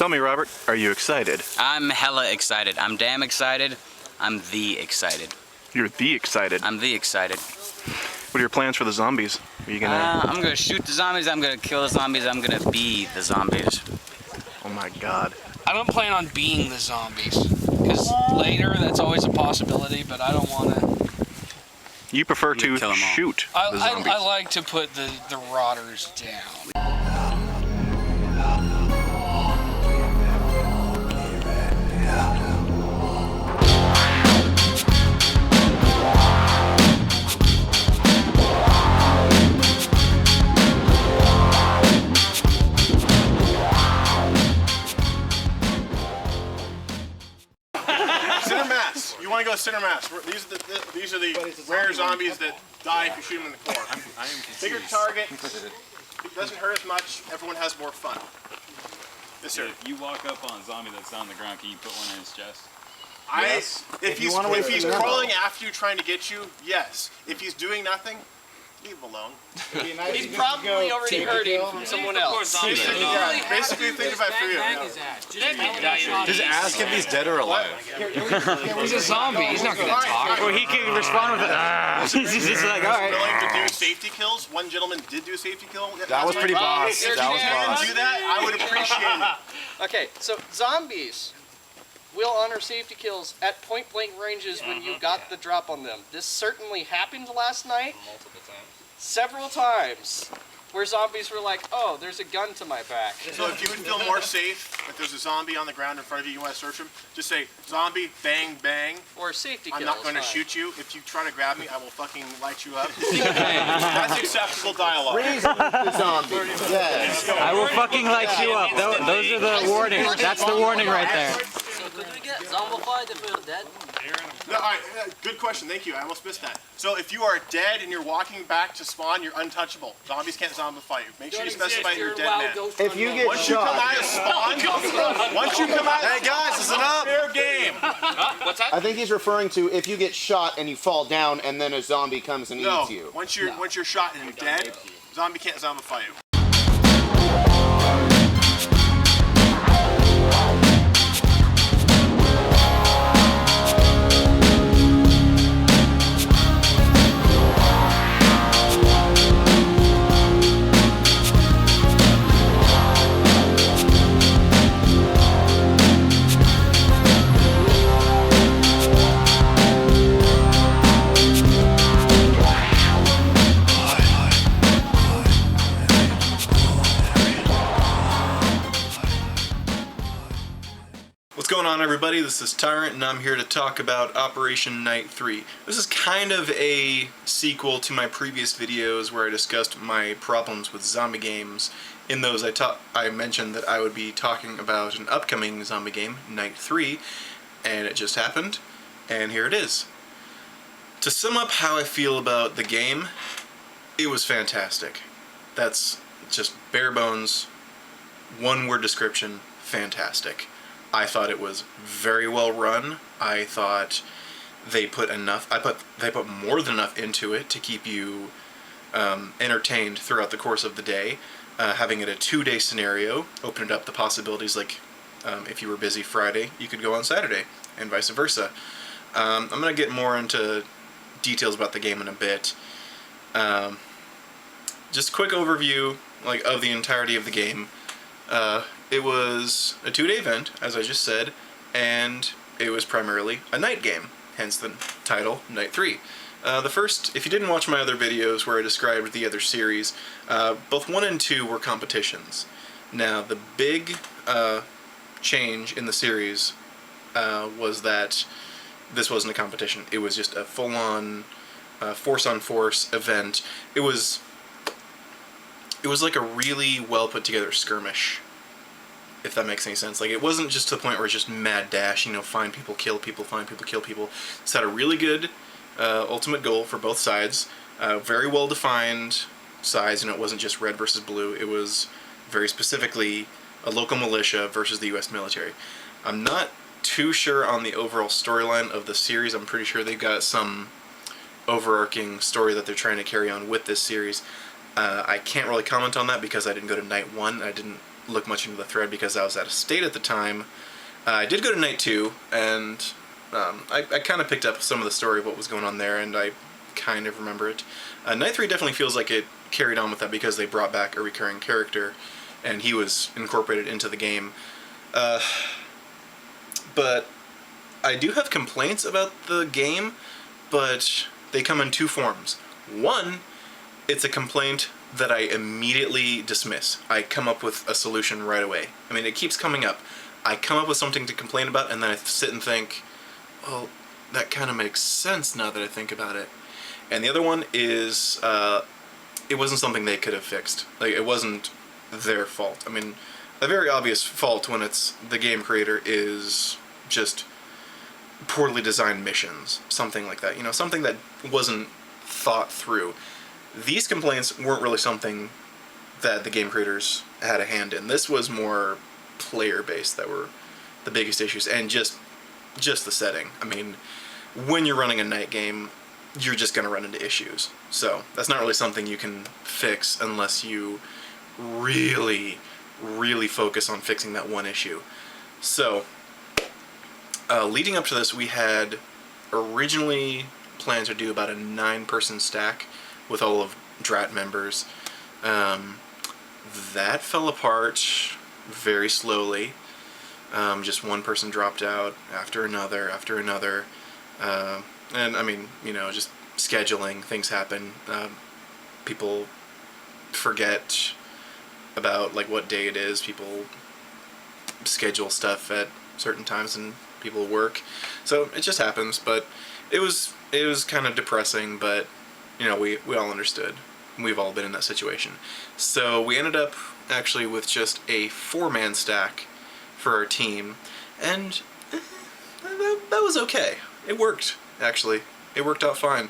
Tell me, Robert, are you excited? I'm hella excited. I'm damn excited. I'm the excited. You're the excited. I'm the excited. What are your plans for the zombies? Are you gonna... I'm gonna shoot the zombies, I'm gonna kill the zombies, I'm gonna be the zombies. Oh my god. I don't plan on being the zombies. Because later, that's always a possibility, but I don't want to... You prefer to shoot the zombies. I like to put the rotters down. Center mass. You want to go center mass. These are the rare zombies that die if you shoot them in the core. I am bigger target. It doesn't hurt as much. Everyone has more fun. Yes, sir. If you walk up on a zombie that's on the ground, can you put one in his chest? Yes. If he's crawling after you trying to get you, yes. If he's doing nothing, leave him alone. He's probably already hurting from someone else. Yeah, basically think about it for you. Just ask if he's dead or alive. He's a zombie. He's not going to talk. Well, he can respond with he's just like, alright. Willing to do safety kills. One gentleman did do a safety kill. That was pretty boss. If That was you boss. can do that, I would appreciate it. Okay, so zombies will honor safety kills at point blank ranges when you got the drop on them. This certainly happened last night. Multiple times. Several times. Where zombies were like, oh, there's a gun to my back. So if you would feel more safe, if there's a zombie on the ground in front of you, you want to search him, just say, zombie, bang, bang. Or safety kill. I'm not going to shoot you. If you try to grab me, I will fucking light you up. That's acceptable dialogue. Zombie. Yes. I will fucking light you up. Those are the warnings. That's the warning right there. So could we get zombified if we're dead? No, all right, good question. Thank you. I almost missed that. So if you are dead and you're walking back to spawn, you're untouchable. Zombies can't zombify you. Make sure you specify you're dead man. If you get Once you come out of spawn, once you come out, hey guys, listen up. fair game. What's that? I think he's referring to if you get shot and you fall down and then a zombie comes and No, eats you. once you're shot and you're dead, zombie can't zombify you. What's going on, everybody? This is Tyrant, and I'm here to talk about Operation Night 3. This is kind of a sequel to my previous videos where I discussed my problems with zombie games. In those, I mentioned that I would be talking about an upcoming zombie game, Night 3, and it just happened, and here it is. To sum up how I feel about the game, it was fantastic. That's just bare bones, one-word description, fantastic. I thought it was very well run. I thought they put more than enough into it to keep you entertained throughout the course of the day. Having it a 2-day scenario opened up the possibilities, like if you were busy Friday, you could go on Saturday, and vice versa. I'm going to get more into details about the game in a bit. Just a quick overview of the entirety of the game. It was a 2-day event, as I just said, and it was primarily a night game, hence the title, Night 3. If you didn't watch my other videos where I described the other series, both 1 and 2 were competitions. Now, the big change in the series was that this wasn't a competition. It was just a full-on force-on-force event. It was like a really well-put-together skirmish, if that makes any sense. Like, it wasn't just to the point where it's just mad dash, find people, kill people, find people, kill people. It's had a really good ultimate goal for both sides. Very well-defined sides, it wasn't just red versus blue. It was very specifically a local militia versus the U.S. military. I'm not too sure on the overall storyline of the series. I'm pretty sure they've got some overarching story that they're trying to carry on with this series. I can't really comment on that because I didn't go to Night 1. I didn't look much into the thread because I was out of state at the time. I did go to night 2, and I kind of picked up some of the story of what was going on there, and I kind of remember it. Night 3 definitely feels like it carried on with that because they brought back a recurring character, and he was incorporated into the game. But I do have complaints about the game, but they come in 2 forms. One, it's a complaint that I immediately dismiss. I come up with a solution right away. I mean, it keeps coming up. I come up with something to complain about, and then I sit and think, well, that kind of makes sense now that I think about it. And the other one is, it wasn't something they could have fixed. Like, it wasn't their fault. I mean, a very obvious fault when it's the game creator is just poorly designed missions, something like that. You know, something that wasn't thought through. These complaints weren't really something that the game creators had a hand in. This was more player-based that were the biggest issues, and just the setting. I mean, when you're running a night game, you're just going to run into issues. So that's not really something you can fix unless you really, really focus on fixing that one issue. So, leading up to this, we had originally planned to do about a 9-person stack with all of DRAT members. That fell apart very slowly. Just one person dropped out after another, and I mean, you know, just scheduling, things happen. People forget about like what day it is. People schedule stuff at certain times and people work, so it just happens. But it was kind of depressing, but you know, we all understood. We've all been in that situation. So we ended up actually with just a 4-man stack for our team, and that was okay. It worked, actually. It worked out fine.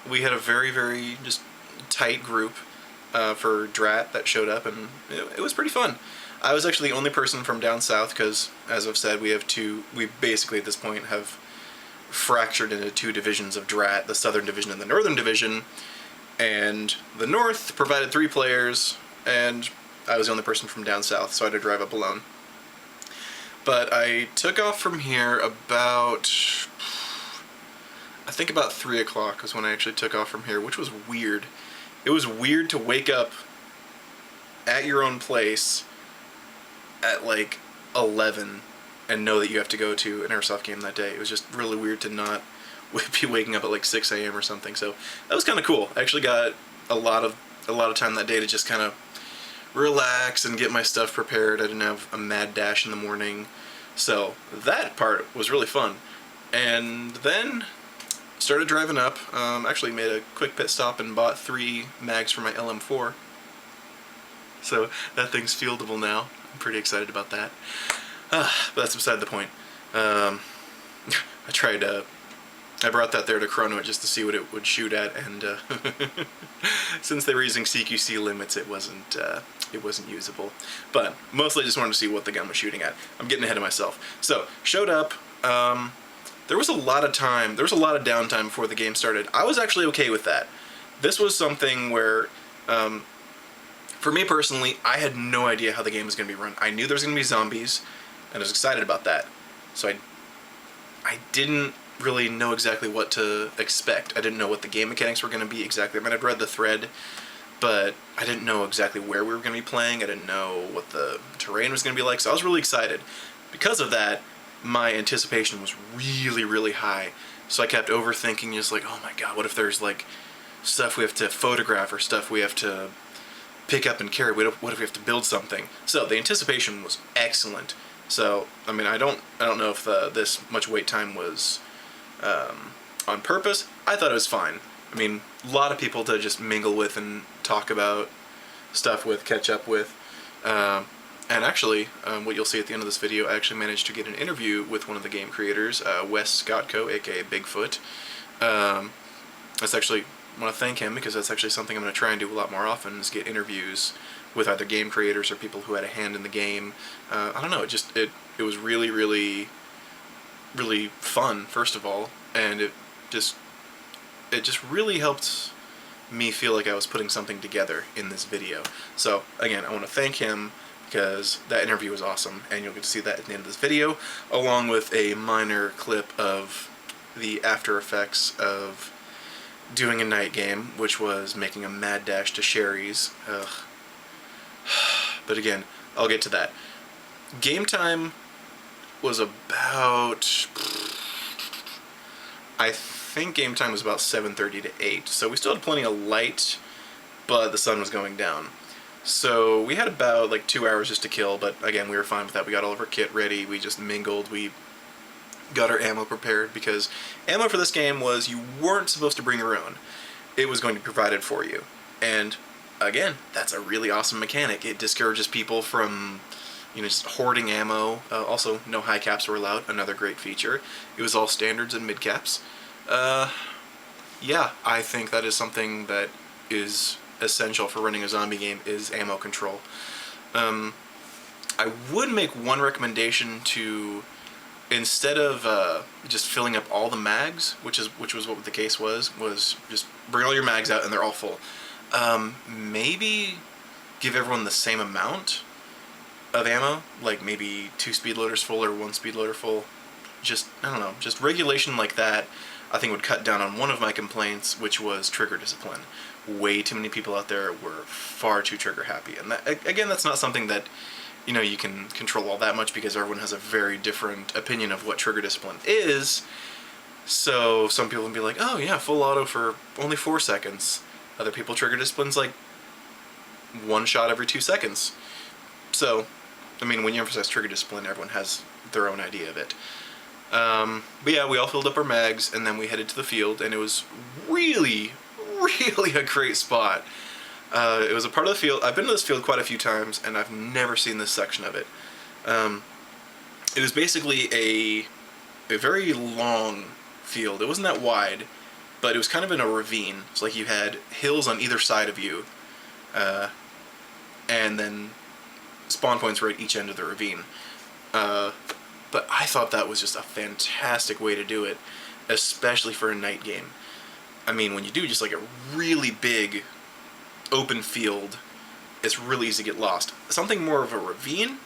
We had a very, very just tight group for DRAT that showed up, and it was pretty fun. I was actually the only person from down south because, as I've said, we basically at this point have fractured into 2 divisions of DRAT, the Southern Division and the Northern Division, and the North provided 3 players, and I was the only person from down south, so I had to drive up alone. But I took off from here about, I think about 3 o'clock was when I actually took off from here, which was weird. It was weird to wake up at your own place at like 11 and know that you have to go to an Airsoft game that day. It was just really weird to not be waking up at like 6 a.m. or something. So that was kind of cool. I actually got a lot of time that day to just kind of relax and get my stuff prepared. I didn't have a mad dash in the morning. So that part was really fun. And then started driving up. Actually made a quick pit stop and bought 3 mags for my LM4. So that thing's fieldable now. I'm pretty excited about that. But that's beside the point. I brought that there to chrono it just to see what it would shoot at, and since they were using CQC limits, it wasn't usable. But mostly just wanted to see what the gun was shooting at. I'm getting ahead of myself. So showed up. There was a lot of time. There was a lot of downtime before the game started. I was actually okay with that. This was something where, for me personally, I had no idea how the game was going to be run. I knew there was going to be zombies, and I was excited about that. So I didn't really know exactly what to expect. I didn't know what the game mechanics were going to be exactly. I mean, I'd read the thread, but I didn't know exactly where we were going to be playing. I didn't know what the terrain was going to be like, so I was really excited. Because of that, my anticipation was really, really high. So I kept overthinking, just like, oh my god, what if there's like stuff we have to photograph or stuff we have to pick up and carry? What if we have to build something? So the anticipation was excellent. So I mean, I don't know if this much wait time was on purpose. I thought it was fine. I mean, a lot of people to just mingle with and talk about stuff with, catch up with. And actually, what you'll see at the end of this video, I actually managed to get an interview with one of the game creators, Wes Skotko, aka Bigfoot. That's actually, I want to thank him because that's actually something I'm going to try and do a lot more often, is get interviews with either game creators or people who had a hand in the game. I don't know, it was really, really, really fun, first of all, and it just really helped me feel like I was putting something together in this video. So again, I want to thank him because that interview was awesome, and you'll get to see that at the end of this video, along with a minor clip of the after effects of doing a night game, which was making a mad dash to Sherry's. Ugh. But again, I'll get to that. Game time was about... I think game time was about 7:30 to 8, so we still had plenty of light, but the sun was going down. So we had about like 2 hours just to kill, but again, we were fine with that. We got all of our kit ready, we just mingled, we got our ammo prepared, because ammo for this game was, you weren't supposed to bring your own. It was going to be provided for you. And again, that's a really awesome mechanic. It discourages people from, you know, just hoarding ammo. Also, no high caps were allowed, another great feature. It was all standards and mid caps. Yeah, I think that is something that is essential for running a zombie game, is ammo control. I would make one recommendation to, instead of just filling up all the mags, which was what the case was just bring all your mags out and they're all full. Maybe give everyone the same amount of ammo, like maybe 2 speed loaders full or 1 speed loader full. Just, I don't know, just regulation like that, I think would cut down on one of my complaints, which was trigger discipline. Way too many people out there were far too trigger happy, and that, again, that's not something that, you know, you can control all that much, because everyone has a very different opinion of what trigger discipline is. So some people will be like, oh yeah, full auto for only 4 seconds. Other people, trigger discipline's like 1 shot every 2 seconds. So, I mean, when you emphasize trigger discipline, everyone has their own idea of it. But yeah, we all filled up our mags, and then we headed to the field, and it was really a great spot. It was a part of the field. I've been to this field quite a few times, and I've never seen this section of it. It was basically a very long field. It wasn't that wide, but it was kind of in a ravine. It's like you had hills on either side of you, and then spawn points were at each end of the ravine. But I thought that was just a fantastic way to do it, especially for a night game. I mean, when you do just like a really big open field, it's really easy to get lost. Something more of a ravine,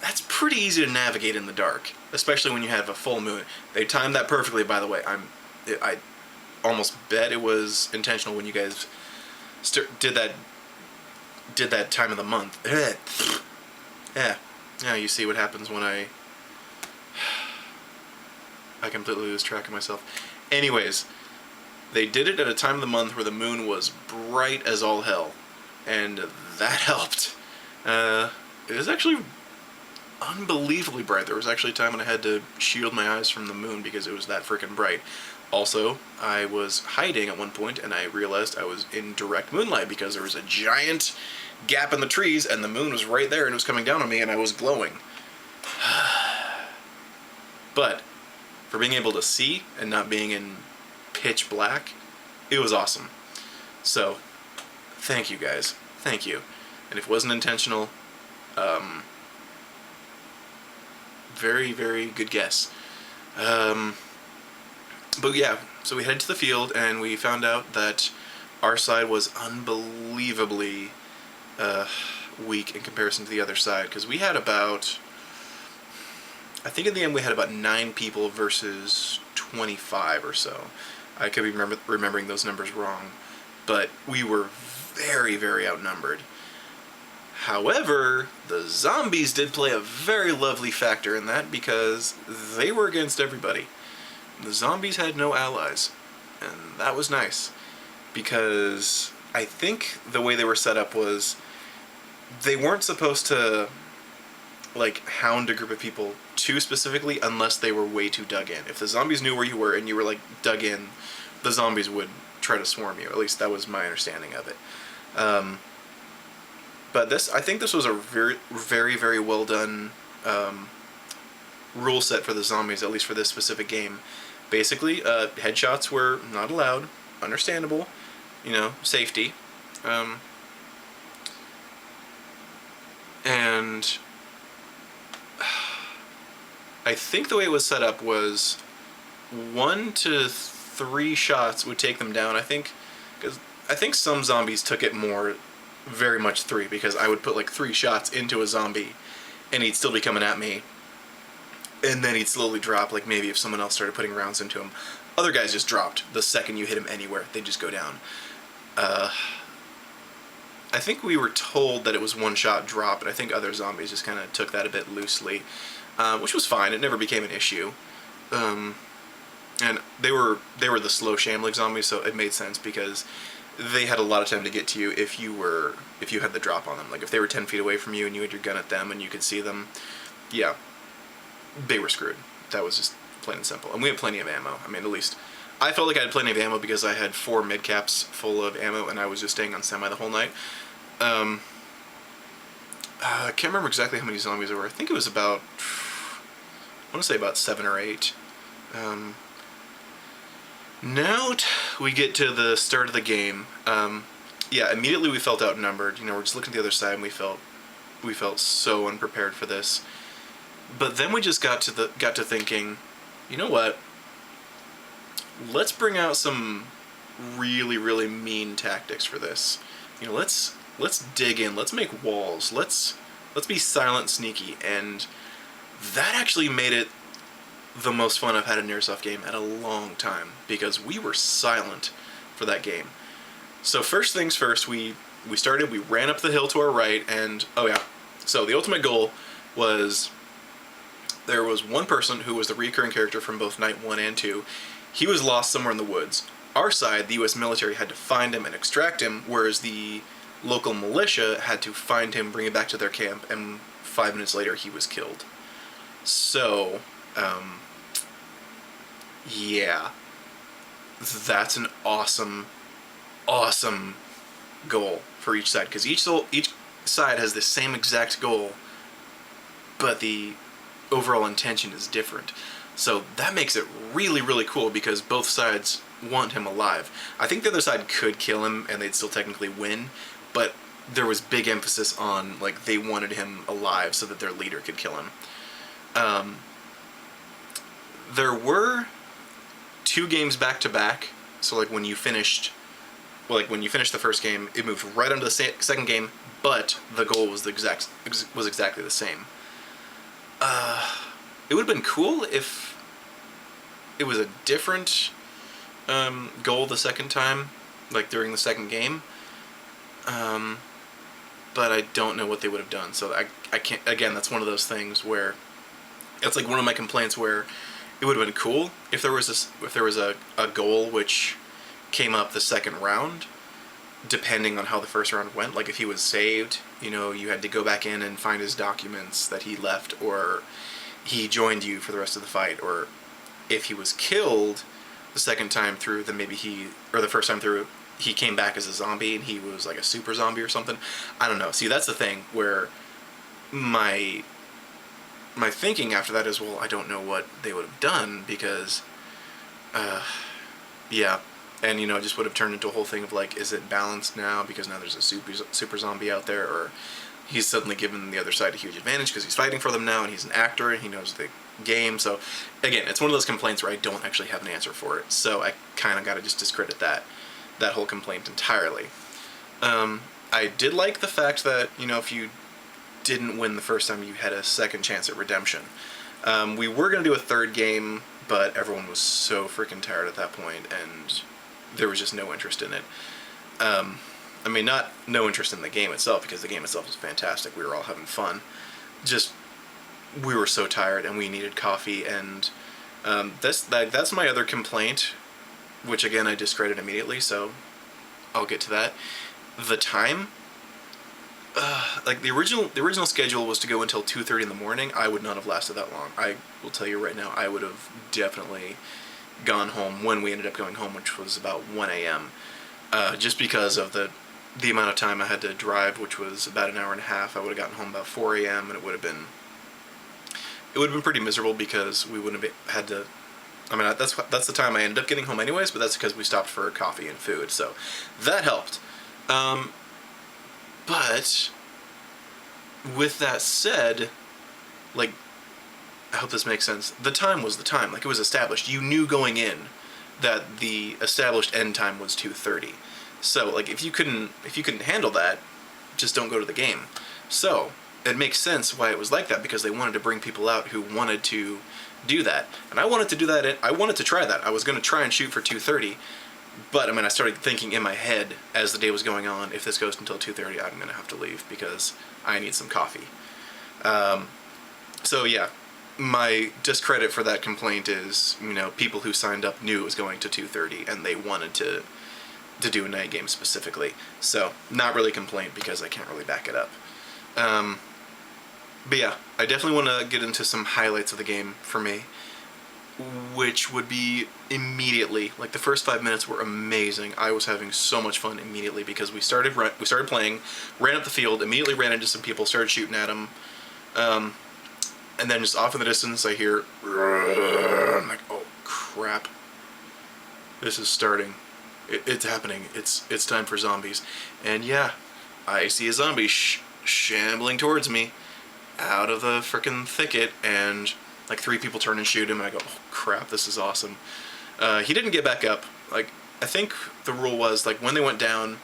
that's pretty easy to navigate in the dark, especially when you have a full moon. They timed that perfectly, by the way. I almost bet it was intentional when you guys did that time of the month. Yeah, you see what happens when I completely lose track of myself. Anyways, they did it at a time of the month where the moon was bright as all hell, and that helped. It was actually unbelievably bright. There was actually a time when I had to shield my eyes from the moon because it was that freaking bright. Also, I was hiding at one point, and I realized I was in direct moonlight because there was a giant gap in the trees, and the moon was right there, and it was coming down on me, and I was glowing. But for being able to see and not being in pitch black, it was awesome. So, thank you guys. Thank you. And if it wasn't intentional, very, very good guess. But yeah, so we headed to the field, and we found out that our side was unbelievably weak in comparison to the other side, because we had about, I think in the end we had about 9 people versus 25 or so. I could be remembering those numbers wrong, but we were very, very outnumbered. However, the zombies did play a very lovely factor in that, because they were against everybody. The zombies had no allies, and that was nice, because I think the way they were set up was they weren't supposed to like hound a group of people too specifically unless they were way too dug in. If the zombies knew where you were and you were like dug in, the zombies would try to swarm you. At least that was my understanding of it. But I think this was a very, very, very well done rule set for the zombies, at least for this specific game. Basically, headshots were not allowed. Understandable, you know, safety. And I think the way it was set up was 1 to 3 shots would take them down. I think some zombies took it more very much 3, because I would put like 3 shots into a zombie and he'd still be coming at me, and then he'd slowly drop, like maybe if someone else started putting rounds into him. Other guys just dropped. The second you hit him anywhere, they'd just go down. I think we were told that it was 1-shot drop, and I think other zombies just kind of took that a bit loosely, which was fine. It never became an issue. And they were the slow shambling zombies, so it made sense because they had a lot of time to get to you if you had the drop on them. Like if they were 10 feet away from you and you had your gun at them and you could see them, yeah, they were screwed. That was just plain and simple. And we had plenty of ammo. I mean, at least I felt like I had plenty of ammo because I had 4 mid caps full of ammo and I was just staying on semi the whole night. I can't remember exactly how many zombies there were. I think it was about, I want to say about 7 or 8. Now we get to the start of the game. Yeah, immediately we felt outnumbered. You know, we're just looking at the other side and we felt so unprepared for this. But then we just got to thinking, you know what? Let's bring out some really, really mean tactics for this. You know, let's dig in. Let's make walls. Let's be silent, sneaky, and that actually made it the most fun I've had in an Airsoft game in a long time, because we were silent for that game. So first things first, we ran up the hill to our right, and oh yeah, so the ultimate goal was, there was one person who was the recurring character from both night 1 and 2. He was lost somewhere in the woods. Our side, the US military, had to find him and extract him, whereas the local militia had to find him, bring him back to their camp, and 5 minutes later he was killed. So, yeah, that's an awesome goal for each side, because each side has the same exact goal, but the overall intention is different. So that makes it really, really cool, because both sides want him alive. I think the other side could kill him and they'd still technically win, but there was big emphasis on, like, they wanted him alive so that their leader could kill him. There were 2 games back to back, so like when you finished the first game, it moved right onto the second game, but the goal was exactly the same. It would have been cool if it was a different goal the second time, like during the second game. But I don't know what they would have done, so I can't. Again, that's one of those things where it's like one of my complaints, where it would have been cool if there was a goal which came up the second round, depending on how the first round went. Like if he was saved, you know, you had to go back in and find his documents that he left, or he joined you for the rest of the fight, or if he was killed the second time through, then maybe the first time through, he came back as a zombie and he was like a super zombie or something. I don't know. See, that's the thing where my thinking after that is, well, I don't know what they would have done, because yeah, and you know, it just would have turned into a whole thing of like, is it balanced now because now there's a super zombie out there, or he's suddenly given the other side a huge advantage because he's fighting for them now and he's an actor and he knows the game. So again, it's one of those complaints where I don't actually have an answer for it, so I kind of got to just discredit that whole complaint entirely. I did like the fact that, you know, if you didn't win the first time, you had a second chance at redemption. We were going to do a third game, but everyone was so freaking tired at that point, and there was just no interest in it. I mean, not no interest in the game itself, because the game itself was fantastic. We were all having fun. Just, we were so tired, and we needed coffee, and that's my other complaint, which again I discredit immediately, so I'll get to that. The time, like the original schedule was to go until 2:30 in the morning. I would not have lasted that long. I will tell you right now, I would have definitely gone home when we ended up going home, which was about 1 a.m. Just because of the amount of time I had to drive, which was about an hour and a half. I would have gotten home about 4 a.m. and it would have been pretty miserable, because we wouldn't have had to. I mean, that's the time I ended up getting home anyways, but that's because we stopped for coffee and food, so that helped. But with that said, like, I hope this makes sense. The time was the time. Like, it was established. You knew going in that the established end time was 2:30. So, like, if you couldn't handle that, just don't go to the game. So it makes sense why it was like that, because they wanted to bring people out who wanted to do that. And I wanted to do that. I wanted to try that. I was going to try and shoot for 2:30, but I mean, I started thinking in my head as the day was going on, if this goes until 2:30, I'm going to have to leave because I need some coffee. So yeah, my discredit for that complaint is, you know, people who signed up knew it was going to 2:30 and they wanted to do a night game specifically. So not really a complaint because I can't really back it up. But yeah, I definitely want to get into some highlights of the game for me, which would be immediately, like the first 5 minutes were amazing. I was having so much fun immediately because we started playing, ran up the field, immediately ran into some people, started shooting at them, and then just off in the distance I hear, I'm like, oh crap, this is starting. It's happening. It's time for zombies. And yeah, I see a zombie shambling towards me out of the frickin' thicket, and like 3 people turn and shoot him, and I go, oh crap, this is awesome. He didn't get back up. Like, I think the rule was, like, when they went down,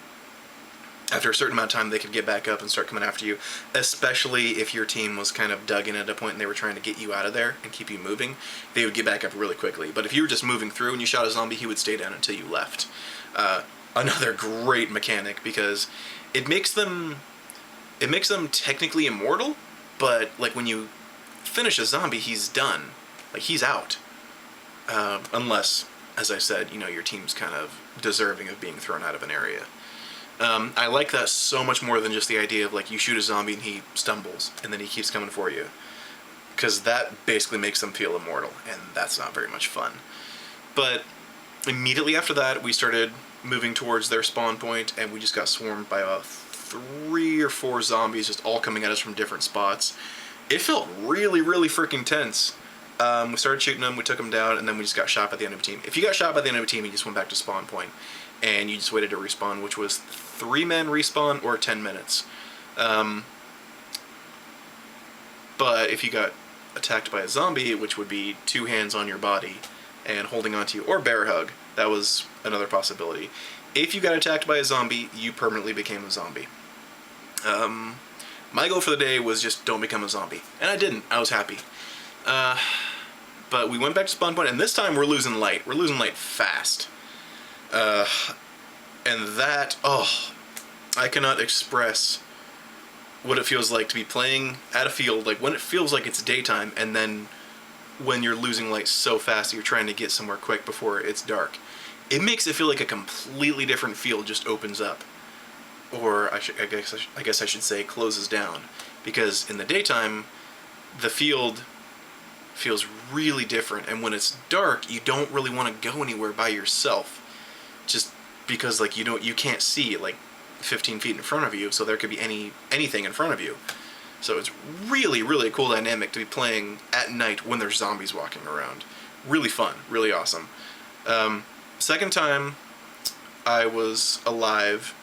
after a certain amount of time, they could get back up and start coming after you, especially if your team was kind of dug in at a point and they were trying to get you out of there and keep you moving. They would get back up really quickly. But if you were just moving through and you shot a zombie, he would stay down until you left. Another great mechanic, because it makes them technically immortal, but like when you finish a zombie, he's done. Like, he's out. Unless, as I said, you know, your team's kind of deserving of being thrown out of an area. I like that so much more than just the idea of, like, you shoot a zombie and he stumbles and then he keeps coming for you, because that basically makes them feel immortal, and that's not very much fun. But immediately after that, we started moving towards their spawn point, and we just got swarmed by about 3 or 4 zombies just all coming at us from different spots. It felt really, really freaking tense. We started shooting them, we took them down, and then we just got shot by the end of a team. If you got shot by the end of a team, you just went back to spawn point, and you just waited to respawn, which was 3-man respawn or 10 minutes. But if you got attacked by a zombie, which would be 2 hands on your body and holding onto you, or bear hug, that was another possibility. If you got attacked by a zombie, you permanently became a zombie. My goal for the day was just don't become a zombie, and I didn't. I was happy. But we went back to spawn point, and this time we're losing light. We're losing light fast. And that, oh, I cannot express what it feels like to be playing at a field, like when it feels like it's daytime, and then when you're losing light so fast that you're trying to get somewhere quick before it's dark. It makes it feel like a completely different field just opens up. Or I guess I should say closes down, because in the daytime the field feels really different, and when it's dark you don't really want to go anywhere by yourself, just because like you can't see like 15 feet in front of you, so there could be anything in front of you. So it's really, really a cool dynamic to be playing at night when there's zombies walking around. Really fun, really awesome. Second time I was alive,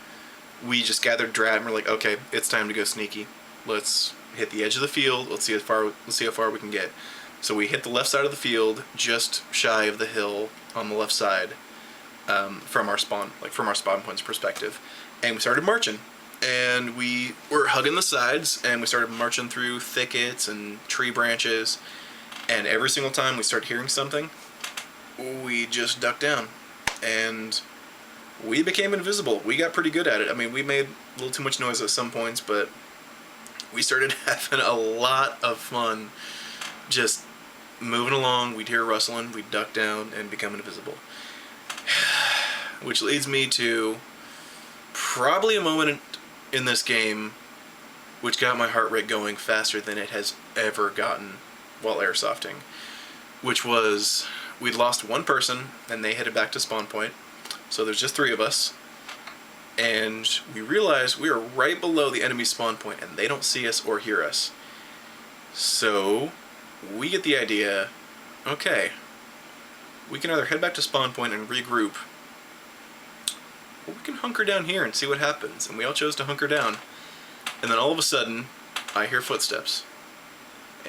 we just gathered drat and we're like, okay, it's time to go sneaky. Let's hit the edge of the field. Let's see how far we can get. So we hit the left side of the field, just shy of the hill on the left side, from our spawn point's perspective, and we started marching. And we were hugging the sides, and we started marching through thickets and tree branches. And every single time we start hearing something, we just ducked down, and we became invisible. We got pretty good at it. I mean, we made a little too much noise at some points, but we started having a lot of fun just moving along. We'd hear rustling, we'd duck down, and become invisible. Which leads me to probably a moment in this game which got my heart rate going faster than it has ever gotten while airsofting, which was we'd lost 1 person and they headed back to spawn point, so there's just 3 of us, and we realized we are right below the enemy spawn point and they don't see us or hear us. So we get the idea, okay, we can either head back to spawn point and regroup, or we can hunker down here and see what happens. And we all chose to hunker down. And then all of a sudden, I hear footsteps.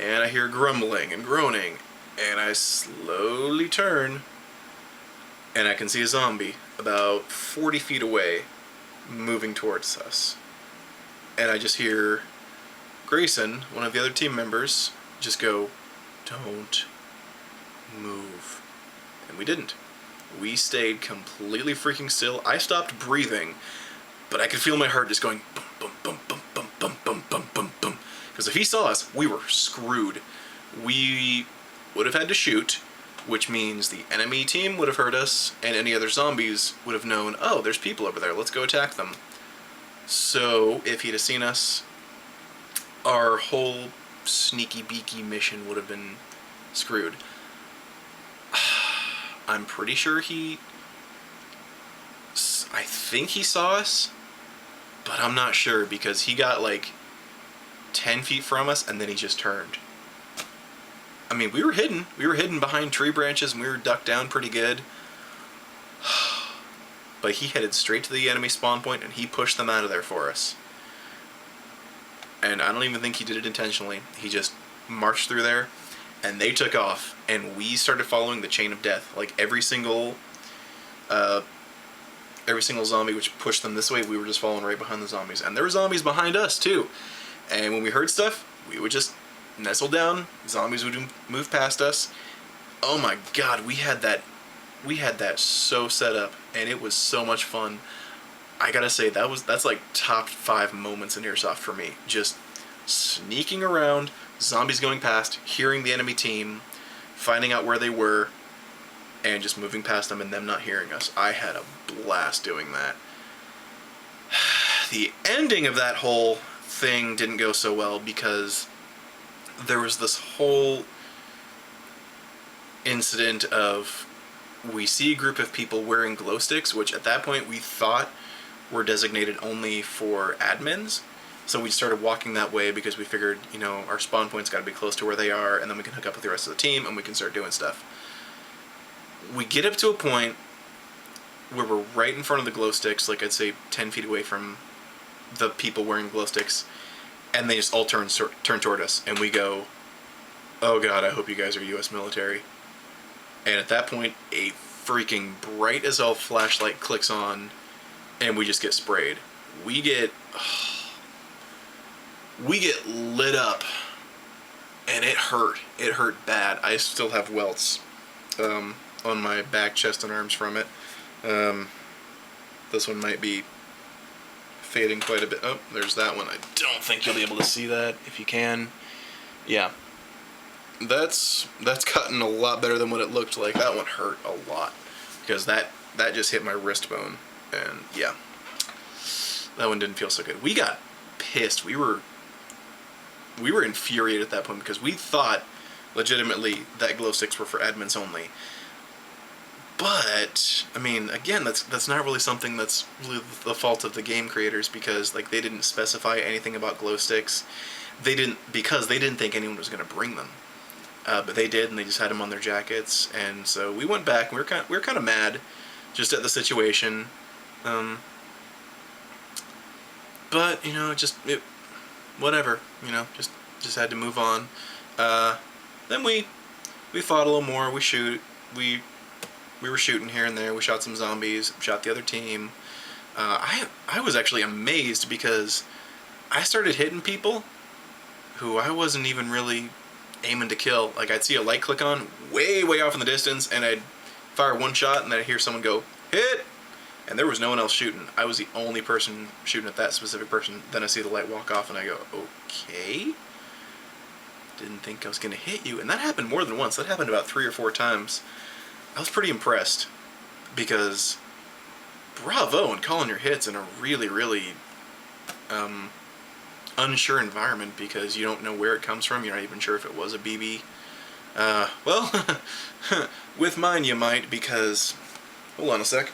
And I hear grumbling and groaning. And I slowly turn, and I can see a zombie about 40 feet away moving towards us. and I just hear Grayson, one of the other team members, just go, "Don't move." And we didn't. We stayed completely freaking still. I stopped breathing, but I could feel my heart just going bum, bum, bum, bum, bum, bum, bum, bum, bum, bum. Because if he saw us, we were screwed. We would have had to shoot, which means the enemy team would have heard us, and any other zombies would have known, oh, there's people over there, let's go attack them. So, if he'd have seen us, our whole sneaky beaky mission would have been screwed. I'm pretty sure I think he saw us, but I'm not sure because he got like 10 feet from us and then he just turned. I mean, we were hidden. We were hidden behind tree branches and we were ducked down pretty good. But he headed straight to the enemy spawn point and he pushed them out of there for us. And I don't even think he did it intentionally. He just marched through there and they took off and we started following the chain of death. Like every single zombie which pushed them this way, we were just following right behind the zombies. And there were zombies behind us too. And when we heard stuff, we would just nestle down. Zombies would move past us. Oh my god, we had that so set up, and it was so much fun. I gotta say, that's like top 5 moments in Airsoft for me. Just sneaking around, zombies going past, hearing the enemy team, finding out where they were, and just moving past them and them not hearing us. I had a blast doing that. The ending of that whole thing didn't go so well because there was this whole incident of we see a group of people wearing glow sticks, which at that point we thought were designated only for admins. So we started walking that way because we figured, you know, our spawn point's got to be close to where they are, and then we can hook up with the rest of the team and we can start doing stuff. We get up to a point where we're right in front of the glow sticks, like I'd say 10 feet away from the people wearing glow sticks, and they just all turn toward us, and we go, oh god, I hope you guys are US military. And at that point, a freaking bright as hell flashlight clicks on, and we just get sprayed. We get lit up, and it hurt. It hurt bad. I still have welts on my back, chest, and arms from it. This one might be fading quite a bit. Oh, there's that one. I don't think you'll be able to see that. If you can, yeah. That's cutting a lot better than what it looked like. That one hurt a lot because that just hit my wrist bone, and yeah, that one didn't feel so good. We got pissed. We were infuriated at that point because we thought legitimately that glow sticks were for admins only. But I mean, again, that's not really something that's really the fault of the game creators because like they didn't specify anything about glow sticks. Because they didn't think anyone was going to bring them. But they did, and they just had them on their jackets, and so we went back. And we were kind of mad, just at the situation. But you know, whatever. You know, just had to move on. Then we fought a little more. We were shooting here and there. We shot some zombies. Shot the other team. I was actually amazed because I started hitting people who I wasn't even really aiming to kill. Like I'd see a light click on way off in the distance and I'd fire one shot and then I'd hear someone go, hit! And there was no one else shooting. I was the only person shooting at that specific person. Then I see the light walk off and I go, okay. Didn't think I was gonna hit you. And that happened more than once. That happened about 3 or 4 times. I was pretty impressed because bravo on calling your hits in a really unsure environment because you don't know where it comes from. You're not even sure if it was a BB. Well, with mine you might because, hold on a sec.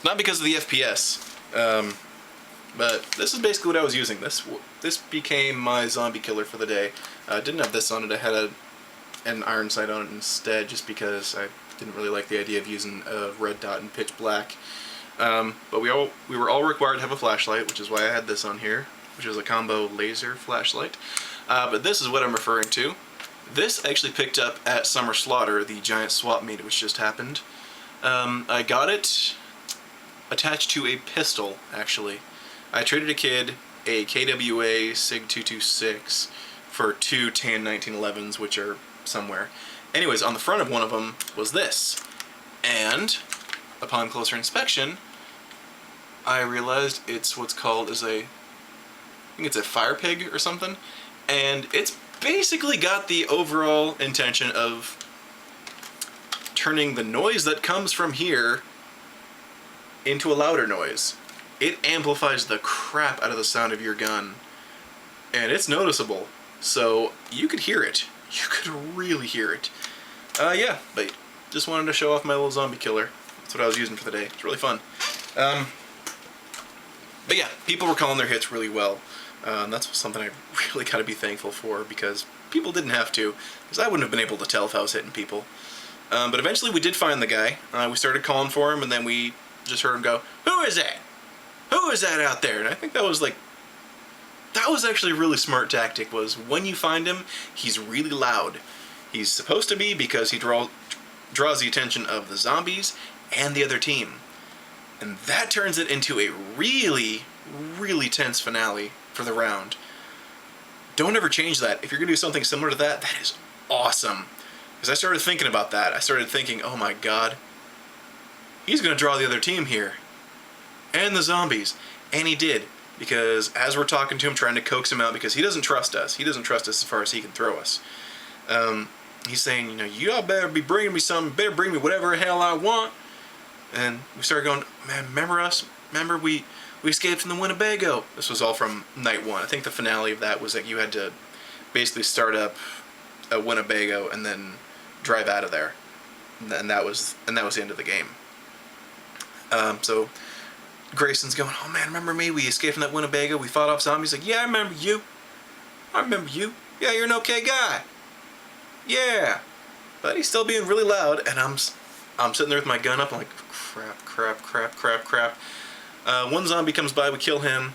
Not because of the FPS, but this is basically what I was using. This became my zombie killer for the day. I didn't have this on it. I had an iron sight on it instead just because I didn't really like the idea of using a red dot in pitch black. But we were all required to have a flashlight, which is why I had this on here, which is a combo laser flashlight. But this is what I'm referring to. This actually picked up at Summer Slaughter, the giant swap meet which just happened. I got it attached to a pistol, actually. I traded a kid a KWA SIG 226 for two tan 1911s, which are somewhere. Anyways, on the front of one of them was this. And upon closer inspection, I realized it's what's called I think it's a fire pig or something. And it's basically got the overall intention of turning the noise that comes from here into a louder noise. It amplifies the crap out of the sound of your gun, and it's noticeable. So you could hear it. You could really hear it. Yeah, but just wanted to show off my little zombie killer. That's what I was using for the day. It's really fun. But yeah, people were calling their hits really well. That's something I really got to be thankful for, because people didn't have to, because I wouldn't have been able to tell if I was hitting people. But eventually we did find the guy. We started calling for him, and then we just heard him go, "Who is that? Who is that out there?" And I think that was actually a really smart tactic, was when you find him, he's really loud. He's supposed to be, because he draws the attention of the zombies and the other team. And that turns it into a really, really tense finale for the round. Don't ever change that. If you're going to do something similar to that, that is awesome. Because I started thinking about that. I started thinking, oh my god, he's going to draw the other team here. And the zombies. And he did. Because as we're talking to him, trying to coax him out, because he doesn't trust us. He doesn't trust us as far as he can throw us. He's saying, you know, you all better be bringing me something. Better bring me whatever the hell I want. And we started going, man, remember us? Remember we escaped from the Winnebago? This was all from night one. I think the finale of that was that you had to basically start up a Winnebago and then drive out of there. And that was the end of the game. So Grayson's going, oh man, remember me? We escaped from that Winnebago. We fought off zombies. Like, yeah, I remember you. I remember you. Yeah, you're an okay guy. Yeah. But he's still being really loud, and I'm sitting there with my gun up. I'm like, crap. One zombie comes by, we kill him,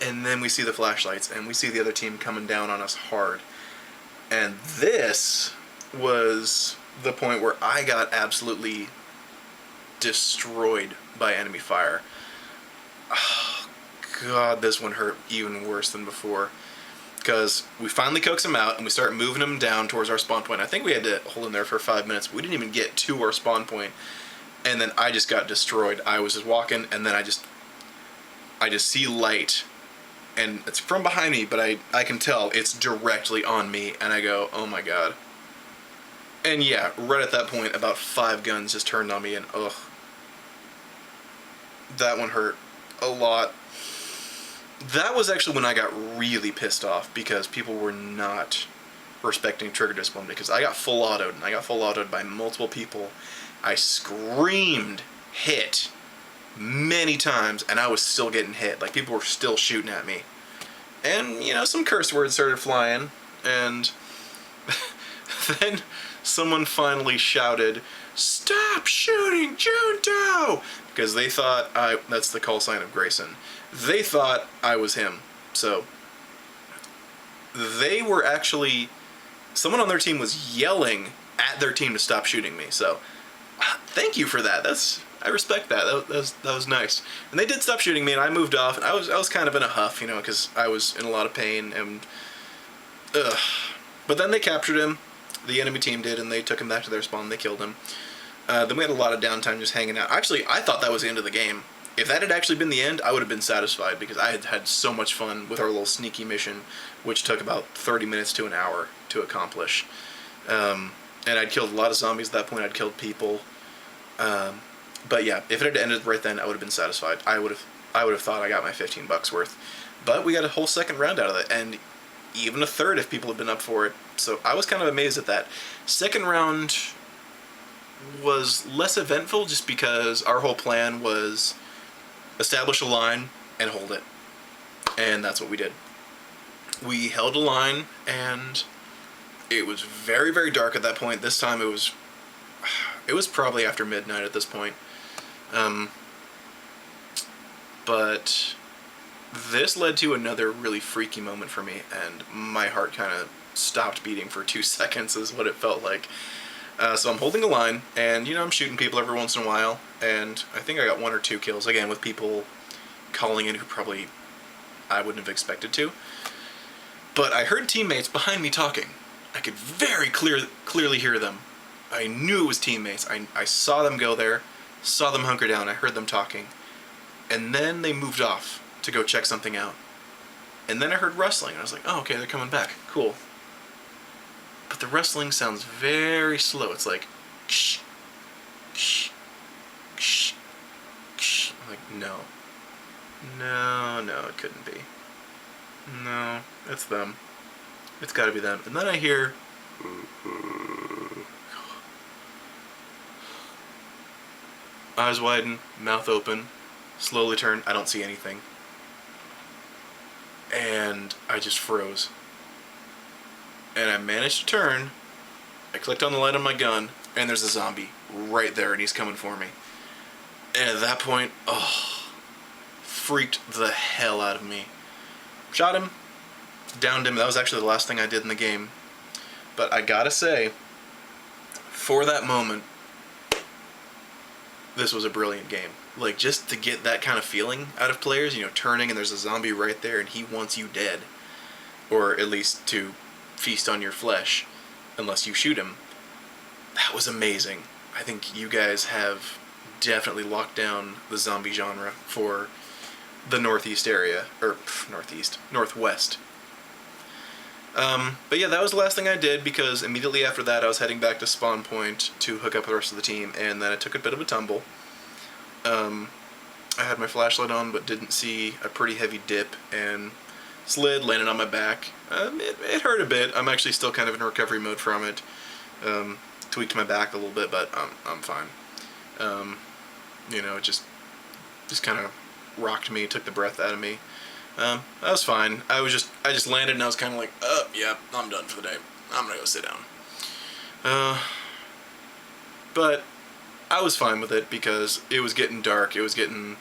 and then we see the flashlights, and we see the other team coming down on us hard. And this was the point where I got absolutely destroyed by enemy fire. Oh, God, this one hurt even worse than before. Because we finally coax him out, and we start moving him down towards our spawn point. I think we had to hold him there for 5 minutes. We didn't even get to our spawn point. And then I just got destroyed. I was just walking, and then I just see light. And it's from behind me, but I can tell it's directly on me. And I go, oh my god. And yeah, right at that point, about 5 guns just turned on me, and ugh. That one hurt a lot. That was actually when I got really pissed off, because people were not respecting trigger discipline, because I got full autoed, and I got full autoed by multiple people. I screamed hit many times, and I was still getting hit. Like, people were still shooting at me. And, you know, some curse words started flying, and then someone finally shouted, "Stop shooting, Junto!" Because they thought that's the call sign of Grayson. They thought I was him. So they were actually, someone on their team was yelling at their team to stop shooting me. So thank you for that. I respect that. That was nice. And they did stop shooting me, and I moved off. And I was kind of in a huff, you know, because I was in a lot of pain. And but then they captured him. The enemy team did, and they took him back to their spawn. They killed him. Then we had a lot of downtime just hanging out. Actually, I thought that was the end of the game. If that had actually been the end, I would have been satisfied, because I had had so much fun with our little sneaky mission, which took about 30 minutes to an hour to accomplish. And I'd killed a lot of zombies at that point. I'd killed people. But yeah, if it had ended right then, I would have been satisfied. I would have thought I got my $15 worth. But we got a whole second round out of it, and even a third if people had been up for it. So I was kind of amazed at that. Second round was less eventful, just because our whole plan was establish a line and hold it. And that's what we did. We held a line, and it was very, very dark at that point. This time it was probably after midnight at this point. But this led to another really freaky moment for me, and my heart kind of stopped beating for 2 seconds is what it felt like. So I'm holding a line, and I'm shooting people every once in a while, and I think I got 1 or 2 kills, again, with people calling in who probably I wouldn't have expected to. But I heard teammates behind me talking. I could very clearly hear them. I knew it was teammates. I saw them go there, saw them hunker down, I heard them talking. And then they moved off to go check something out. And then I heard rustling, and I was like, oh, okay, they're coming back. Cool. But the rustling sounds very slow. It's like, ksh, ksh, ksh, ksh. I'm like, no. No, it couldn't be. No, it's them. It's gotta be them. And then I hear... Eyes widen, mouth open, slowly turn, I don't see anything. And I just froze. And I managed to turn, I clicked on the light on my gun, and there's a zombie right there, and he's coming for me. And at that point, freaked the hell out of me. Shot him, downed him. That was actually the last thing I did in the game. But I gotta say, for that moment, this was a brilliant game. Like, just to get that kind of feeling out of players, turning and there's a zombie right there and he wants you dead. Or at least to feast on your flesh, unless you shoot him. That was amazing. I think you guys have definitely locked down the zombie genre for the northeast area, or northwest. But yeah, that was the last thing I did, because immediately after that I was heading back to spawn point to hook up with the rest of the team, and then I took a bit of a tumble. I had my flashlight on but didn't see a pretty heavy dip and slid, landed on my back. It hurt a bit. I'm actually still kind of in recovery mode from it. Tweaked my back a little bit, but I'm fine. It just kind of rocked me, took the breath out of me. I was fine. I just landed and I was kind of like, yeah, I'm done for the day. I'm gonna go sit down. But I was fine with it because it was getting dark. It was getting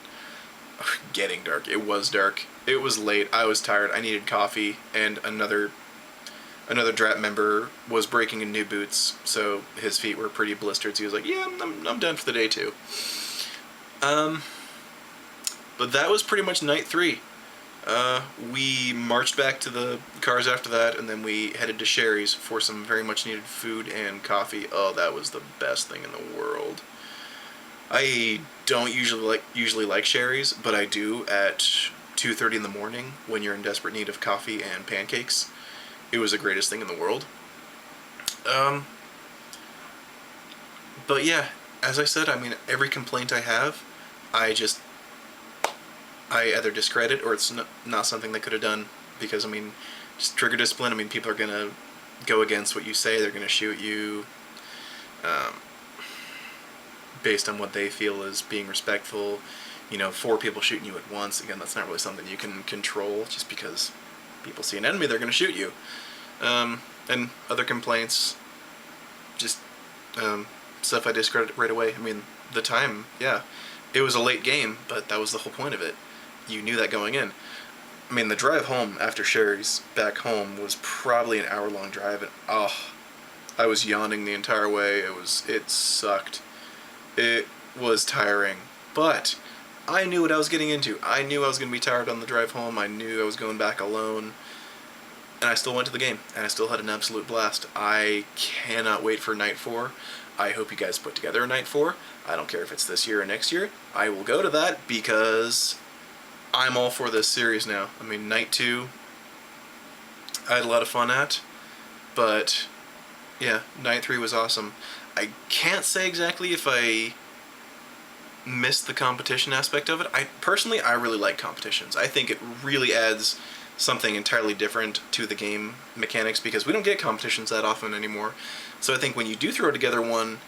dark. It was dark. It was late. I was tired. I needed coffee, and another DRAP member was breaking in new boots, so his feet were pretty blistered. So he was like, yeah, I'm done for the day too. But that was pretty much night 3. We marched back to the cars after that, and then we headed to Sherry's for some very much needed food and coffee. Oh, that was the best thing in the world. I don't usually like Sherry's, but I do at 2:30 in the morning when you're in desperate need of coffee and pancakes. It was the greatest thing in the world. But yeah, as I said, every complaint I have, I either discredit or it's not something they could have done, because just trigger discipline. People are gonna go against what you say. They're gonna shoot you based on what they feel is being respectful. 4 people shooting you at once, again, that's not really something you can control. Just because people see an enemy, they're gonna shoot you. And other complaints, just stuff I discredit right away. The time, yeah, it was a late game, but that was the whole point of it. You knew that going in. The drive home after Sherry's back home was probably an hour-long drive, and I was yawning the entire way. It sucked. It was tiring, but I knew what I was getting into. I knew I was going to be tired on the drive home. I knew I was going back alone, and I still went to the game, and I still had an absolute blast. I cannot wait for Night 4. I hope you guys put together a Night 4. I don't care if it's this year or next year. I will go to that because I'm all for this series now. Night 2, I had a lot of fun at, but yeah, Night 3 was awesome. I can't say exactly if I missed the competition aspect of it. Personally, I really like competitions. I think it really adds something entirely different to the game mechanics, because we don't get competitions that often anymore. So I think when you do throw together one,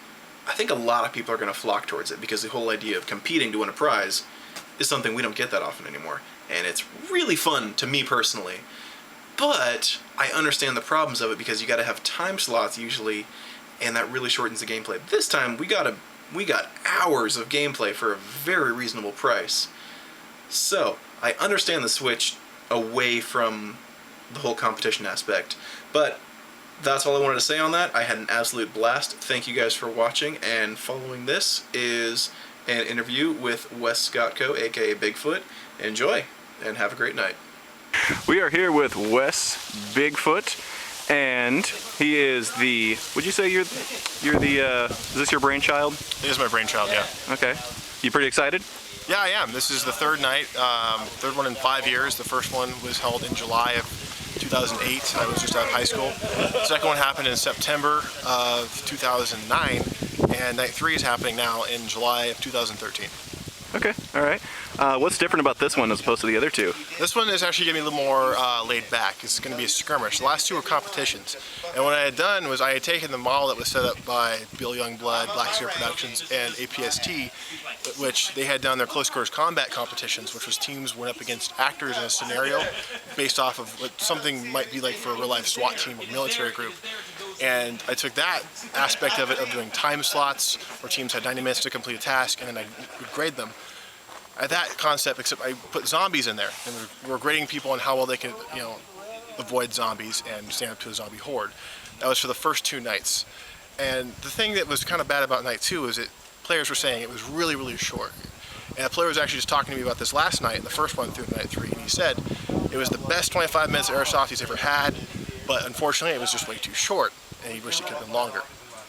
I think a lot of people are going to flock towards it, because the whole idea of competing to win a prize is something we don't get that often anymore. And it's really fun to me personally. But I understand the problems of it, because you got to have time slots usually, and that really shortens the gameplay. This time we got hours of gameplay for a very reasonable price. So I understand the switch away from the whole competition aspect, but that's all I wanted to say on that. I had an absolute blast. Thank you guys for watching, and following this is an interview with Wes Skotko, aka Bigfoot. Enjoy, and have a great night. We are here with Wes Bigfoot, and he is the, would you say you're the, is this your brainchild? It is my brainchild, yeah. Okay. You pretty excited? Yeah, I am. This is the third night, third one in 5 years. The first one was held in July of 2008. I was just out of high school. The second one happened in September of 2009, and night 3 is happening now in July of 2013. Okay, all right. What's different about this one as opposed to the other two? This one is actually going to be a little more laid back. It's going to be a skirmish. The last two were competitions. And what I had done was I had taken the model that was set up by Bill Youngblood, Black Seer Productions, and APST, which they had done their close quarters combat competitions, which was teams went up against actors in a scenario based off of what something might be like for a real life SWAT team or military group. And I took that aspect of it, of doing time slots where teams had 90 minutes to complete a task, and then I would grade them. At that concept, except I put zombies in there, and we're grading people on how well they can, avoid zombies and stand up to a zombie horde. That was for the first 2 nights. And the thing that was kind of bad about night 2 is that players were saying it was really, really short. And a player was actually just talking to me about this last night, the first one through night 3, and he said it was the best 25 minutes of Airsoft he's ever had, but unfortunately it was just way too short, and he wished it could have been longer.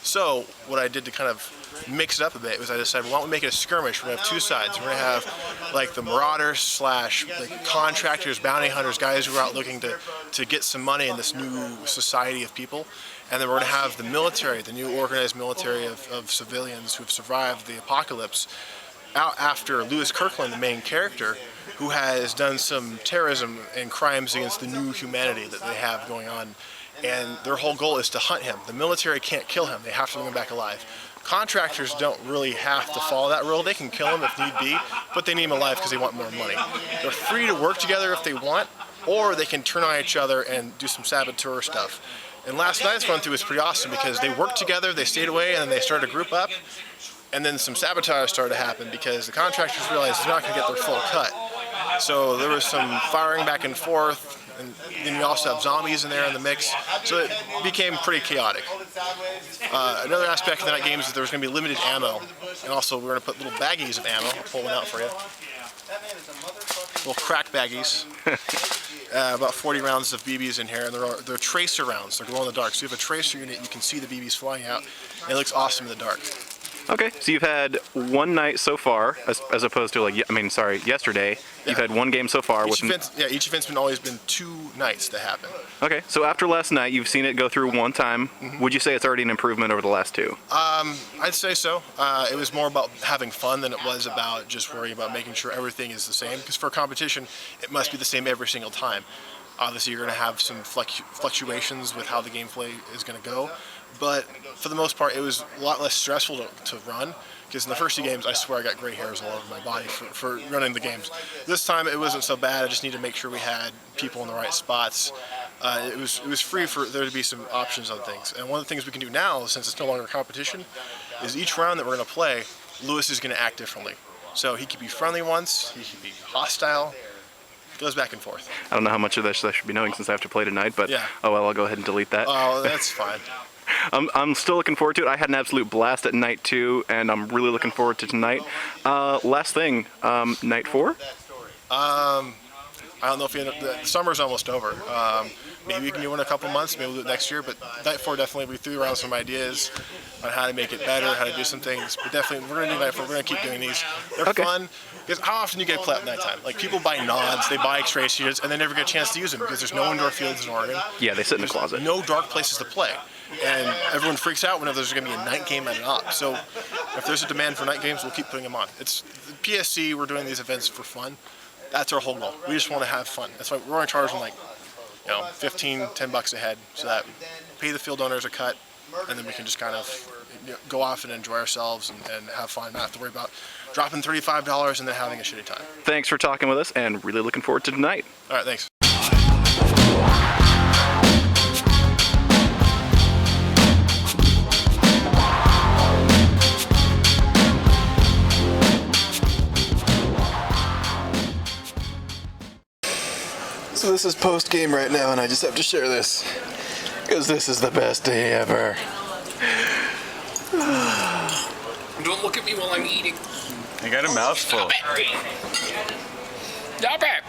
So what I did to kind of mix it up a bit was I decided, why don't we make it a skirmish? We're going to have 2 sides. We're going to have like the marauders slash like contractors, bounty hunters, guys who are out looking to get some money in this new society of people. And then we're going to have the military, the new organized military of civilians who have survived the apocalypse, out after Lewis Kirkland, the main character, who has done some terrorism and crimes against the new humanity that they have going on. And their whole goal is to hunt him. The military can't kill him. They have to bring him back alive. Contractors don't really have to follow that rule. They can kill him if need be, but they need him alive because they want more money. They're free to work together if they want, or they can turn on each other and do some saboteur stuff. And last night's run through was pretty awesome because they worked together, they stayed away, and then they started to group up. And then some sabotage started to happen because the contractors realized they're not going to get their full cut. So there was some firing back and forth. And then you also have zombies in there in the mix, so it became pretty chaotic. Another aspect of the night games is there was going to be limited ammo, and also we're going to put little baggies of ammo. I'll pull one out for you. Little crack baggies. About 40 rounds of BBs in here, and they're tracer rounds. They're glow in the dark. So you have a tracer unit, you can see the BBs flying out, and it looks awesome in the dark. Okay, so you've had 1 night so far, as opposed to yesterday. Yeah. You've had 1 game so far. Each event's always been 2 nights to happen. Okay, so after last night, you've seen it go through 1 time. Mm-hmm. Would you say it's already an improvement over the last 2? I'd say so. It was more about having fun than it was about just worrying about making sure everything is the same. Because for a competition, it must be the same every single time. Obviously, you're going to have some fluctuations with how the gameplay is going to go. But for the most part, it was a lot less stressful to run, because in the first 2 games, I swear I got gray hairs all over my body for running the games. This time, it wasn't so bad. I just needed to make sure we had people in the right spots. It was free for there to be some options on things. And one of the things we can do now, since it's no longer a competition, is each round that we're going to play, Lewis is going to act differently. So he could be friendly once, he could be hostile. Goes back and forth. I don't know how much of this I should be knowing since I have to play tonight, but yeah. Oh well, I'll go ahead and delete that. Oh, that's fine. I'm still looking forward to it. I had an absolute blast at night 2, and I'm really looking forward to tonight. Last thing, night 4? I don't know if the summer's almost over. Maybe we can do one in a couple months, maybe we'll do it next year, but night 4 definitely, we threw around some ideas on how to make it better, how to do some things, but definitely we're going to do night 4, we're going to keep doing these. They're fun, because how often do you get to play at nighttime? Like people buy nods, they buy X-ray units, and they never get a chance to use them because there's no indoor fields in Oregon. Yeah, they sit in the closet. No dark places to play. And everyone freaks out whenever there's going to be a night game at an op. So if there's a demand for night games, we'll keep putting them on. It's the PSC, we're doing these events for fun. That's our whole goal. We just want to have fun. That's why we're only charging like, $10 a head, so that pay the field owners a cut, and then we can just kind of go off and enjoy ourselves and have fun, not have to worry about dropping $35 and then having a shitty time. Thanks for talking with us, and really looking forward to tonight. All right, thanks. So this is post-game right now, and I just have to share this. Because this is the best day ever. Don't look at me while I'm eating. I got a mouthful. Stop it!